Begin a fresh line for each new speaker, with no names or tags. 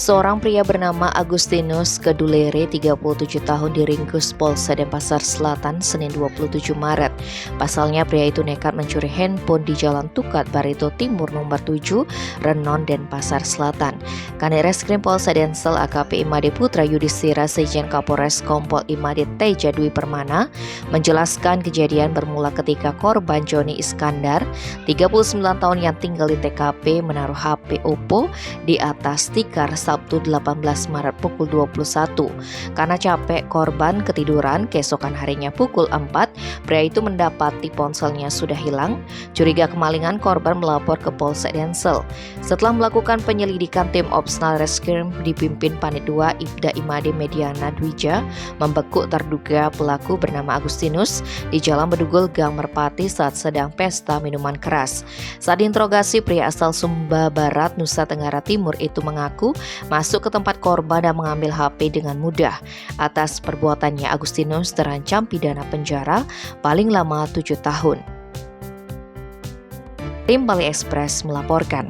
Seorang pria bernama Agustinus Kedulere, 37 tahun, diringkus Polsek Denpasar Selatan Senin 27 Maret. Pasalnya pria itu nekat mencuri handphone di Jalan Tukat Barito Timur nomor 7, Renon, Denpasar Selatan. Kanit Reskrim Polsek Densel AKP Imade Putra Yudhistira Sejen Kapolres Kompol Imade Teja Dwi Permana menjelaskan kejadian bermula ketika korban Joni Iskandar, 39 tahun yang tinggal di TKP, menaruh HP Oppo di atas tikar Sabtu 18 Maret pukul 21. Karena capek, korban ketiduran. Keesokan harinya pukul 4, pria itu mendapati ponselnya sudah hilang. Curiga kemalingan, korban melapor ke Polsek Densel. Setelah melakukan penyelidikan, tim Opsnal Reskrim dipimpin Panit 2 Ibda Imade Mediana Dwija membekuk terduga pelaku bernama Agustinus di Jalan Bedugul Gang Merpati saat sedang pesta minuman keras. Saat diinterogasi, pria asal Sumba Barat, Nusa Tenggara Timur itu mengaku masuk ke tempat korban dan mengambil HP dengan mudah. Atas perbuatannya, Agustinus terancam pidana penjara paling lama 7 tahun. Tim Bali Express melaporkan.